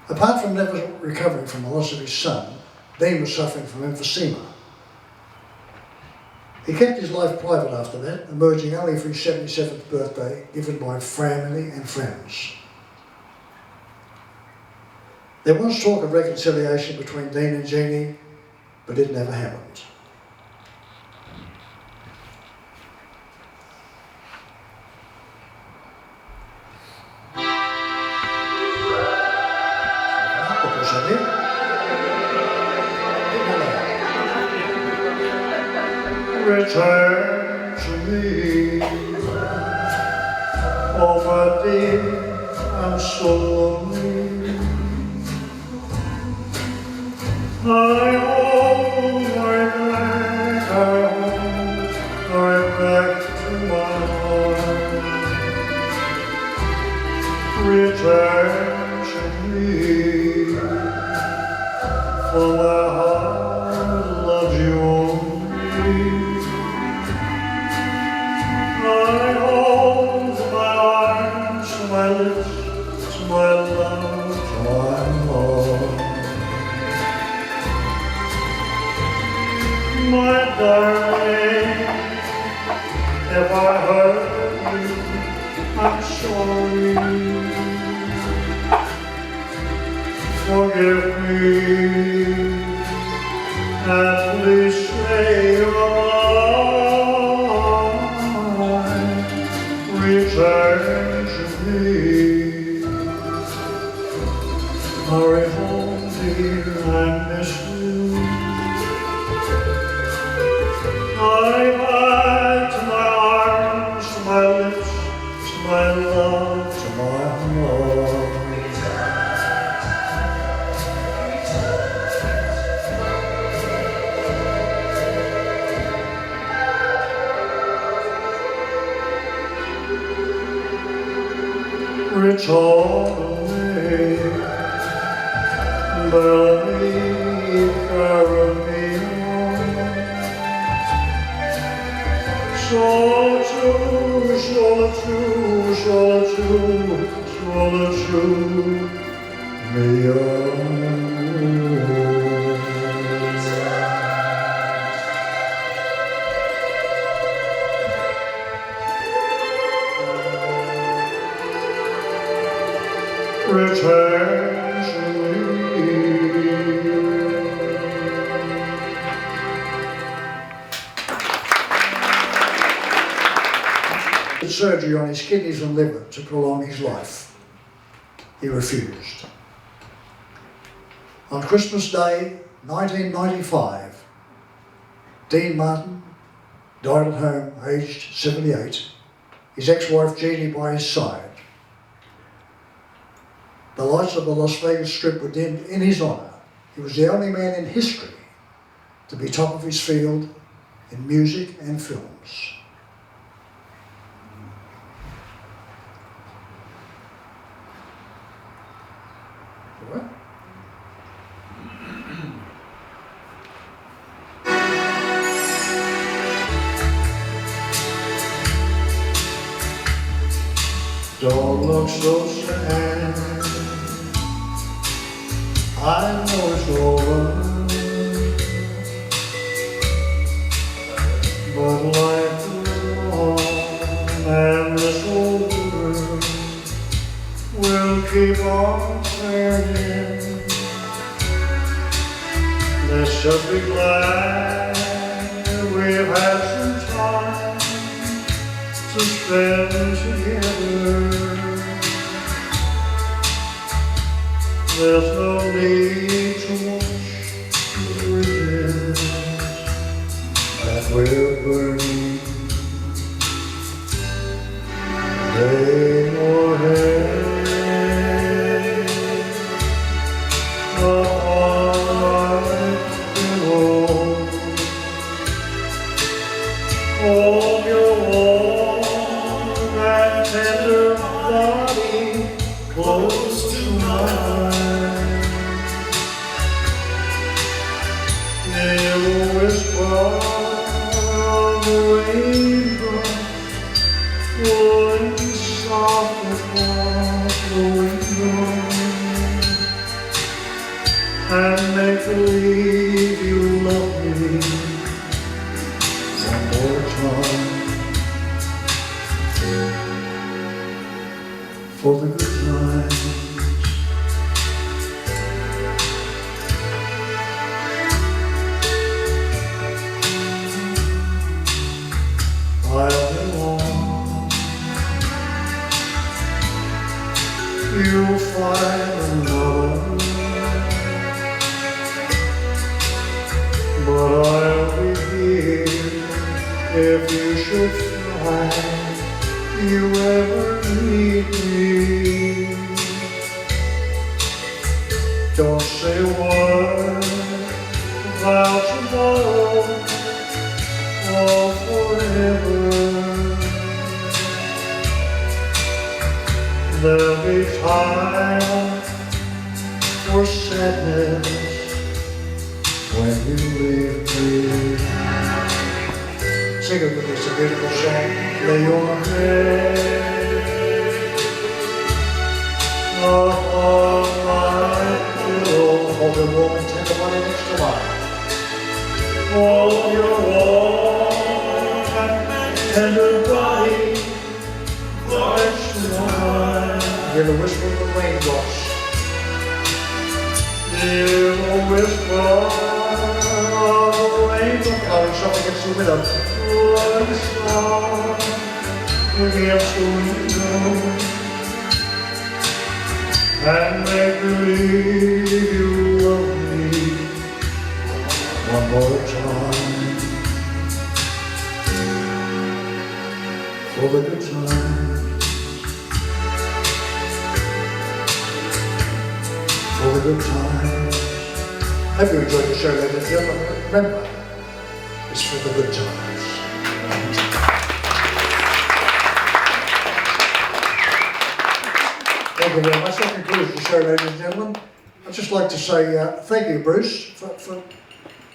[SPEAKER 1] Apart from never recovering from the loss of his son, Dean was suffering from emphysema. He kept his life private after that, emerging only for his 77th birthday, given by family and friends. There was talk of reconciliation between Dean and Jeannie, but it never happened. Return to me, oh my dear, I'm so lonely. I hold my back, I hold my back to my heart. Return to me, for my heart loves you only. I hold to my arms, to my lips, to my love, to my heart. My darling, if I hurt you, I'm sorry. Forgive me, and please say you're mine. Return to me. Hurry home, dear, I miss you. Hurry back to my arms, to my lips, to my love, to my heart. Return away, believe carry on. Solitude, solitude, solitude, solitude, me alone. Return to me. Surgery on his kidneys and liver to prolong his life. He refused. On Christmas Day, 1995, Dean Martin died at home, aged 78, his ex-wife Jeannie by his side. The lights of the Las Vegas Strip were dimmed in his honour. He was the only man in history to be top of his field in music and films. What? Don't look so sad, I know it's over, but life goes on and this old world will keep on turning. Let's just be glad we've had some time to spend together. There's no need to wash the bridges that we're burning. Lay your head upon my pillow. Hold your warm and tender body close to mine. Hear the whisper of the raindrops falling soft across the window, and make believe you love me one more time. For the good times. I'll be on. You'll find another, but I'll be here if you should find you ever need me. Don't say a word about tomorrow or forever. There'll be time for sadness when you leave me. Sing it with us, a beautiful song. Lay your head upon my pillow. Hold your warm and tender body next to mine. Hold your warm and tender body next to mine. Hear the whisper of the raindrops. Hear the whisper of the raindrops. Blowing soft against the window. Blowing soft against the window. And make believe you love me one more time. For the good times. For the good times. Hope you enjoyed the show, ladies and gentlemen. Remember, it's for the good times. Thank you very much. That concludes the show, ladies and gentlemen. I'd just like to say thank you, Bruce, for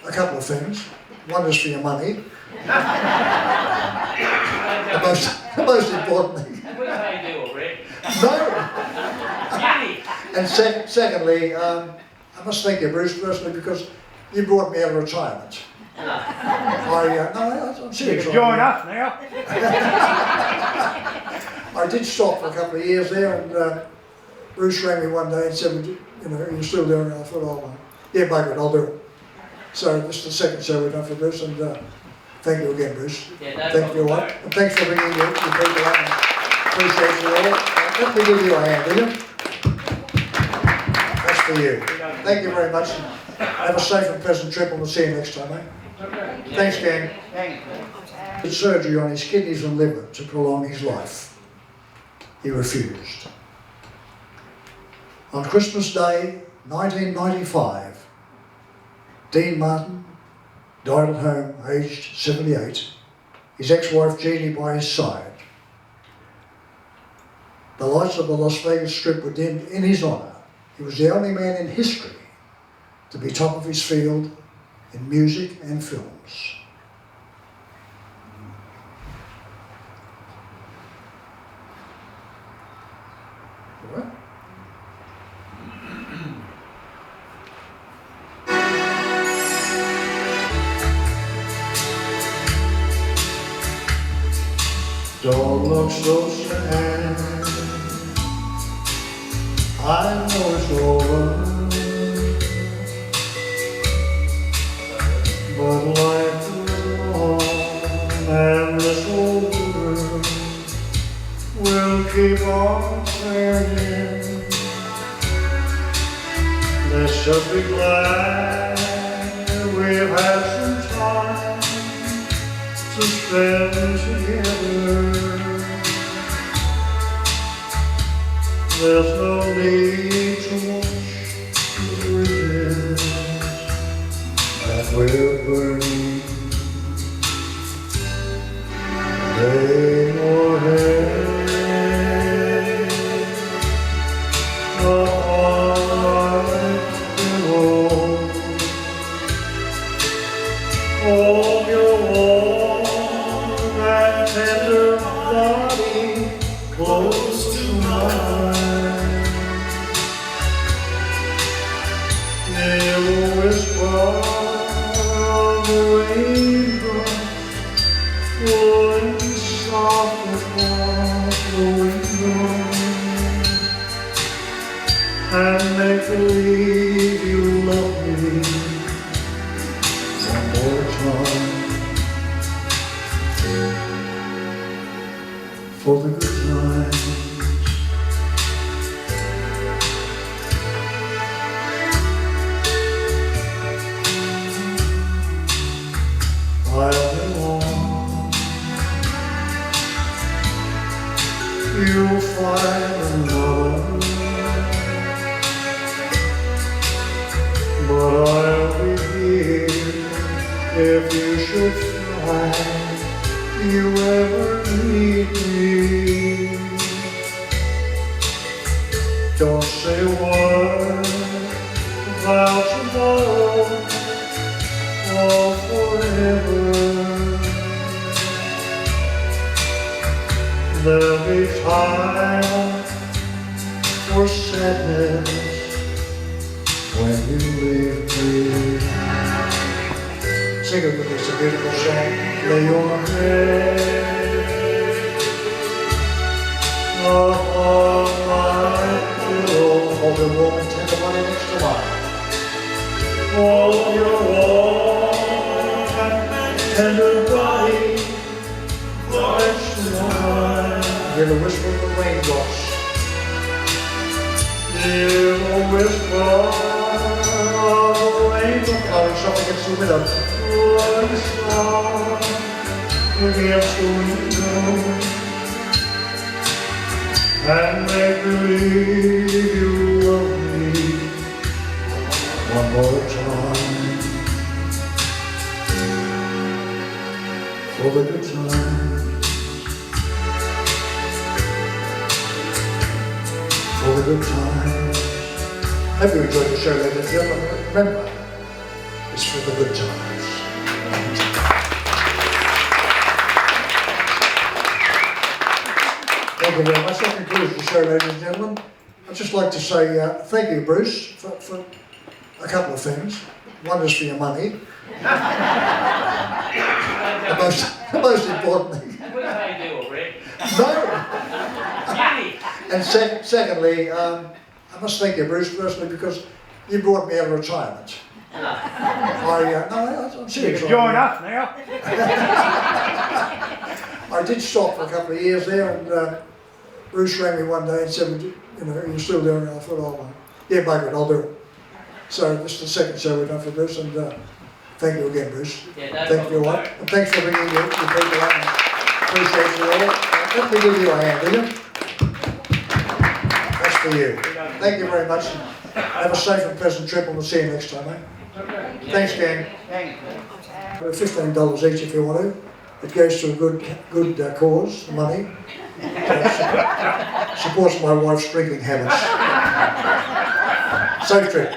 [SPEAKER 1] a couple of things. One is for your money. the most important thing.
[SPEAKER 2] We pay you, Rick.
[SPEAKER 1] No. And secondly, I must thank you, Bruce, personally, because you brought me out of retirement. I'm serious.
[SPEAKER 4] You can join us now.
[SPEAKER 1] I did stop for a couple of years there, and Bruce rang me one day and said, "Are you still doing it?" I thought, yeah, bugger it, I'll do it. So this is the second show we've done for Bruce, and thank you again, Bruce.
[SPEAKER 2] Yeah, no
[SPEAKER 1] thank you all, and thanks for bringing your people up. And appreciate you all. Let me give you a hand, will you? That's for you. Thank you very much. Have a safe and pleasant trip, and we'll see you next time, eh? Thanks, gang. Did surgery on his kidneys and liver to prolong his life. He refused. On Christmas Day, 1995, Dean Martin died at home, aged 78. His ex-wife Jeannie by his side. The lights of the Las Vegas Strip were dimmed in his honour. He was the only man in history to be top of his field in music and films. What? Don't look so sad. I know it's over, but life goes on, and this old world will keep on turning. Let's just be glad we've had some time to spend together. There's no need to wash the bridges that we're burning. They more head upon my pillow. Hold your warm and tender body close to mine. Hear the whisper of the raindrops falling soft across the window, and make believe you love me one more time. For the good times. I'll be on. You'll find another, but I'll be here if you should find you ever need me. Don't say a word about tomorrow or forever. There'll be time for sadness when you leave me. Sing it with us, it's a beautiful song. Lay your head upon my pillow. Hold your warm and tender body next to mine. Hold your warm and tender body next to mine. Hear the whisper of the raindrops. Hear the whisper of the raindrops. Oh, something gets the window. Like a star against the window, and make believe you love me one more time. For the good times, for the good times. Hope you enjoyed the show, ladies and gentlemen. Remember, it's for the good times. Thank you very much. That concludes the show, ladies and gentlemen. I'd just like to say thank you, Bruce, for a couple of things. One is for your money. the most important thing.
[SPEAKER 2] What did I do, Rick?
[SPEAKER 1] No. And secondly, I must thank you, Bruce, personally, because you brought me out of retirement. I'm serious.
[SPEAKER 4] You can join us now.
[SPEAKER 1] I did stop for a couple of years there, and Bruce rang me one day and said, you know, you're still doing it. I thought, oh, yeah, bugger it, I'll do it. So this is the second show we've done for Bruce, and thank you again, Bruce.
[SPEAKER 2] Yeah, no
[SPEAKER 1] Thank you all. And thanks for bringing your people up. And appreciate you all. Let me give you a hand, will you? That's for you. Thank you very much. Have a safe and pleasant trip, and we'll see you next time, eh? Thanks, gang. For $15 each if you want to. It goes to a good cause, money. Supports my wife's drinking habits. Safe trip.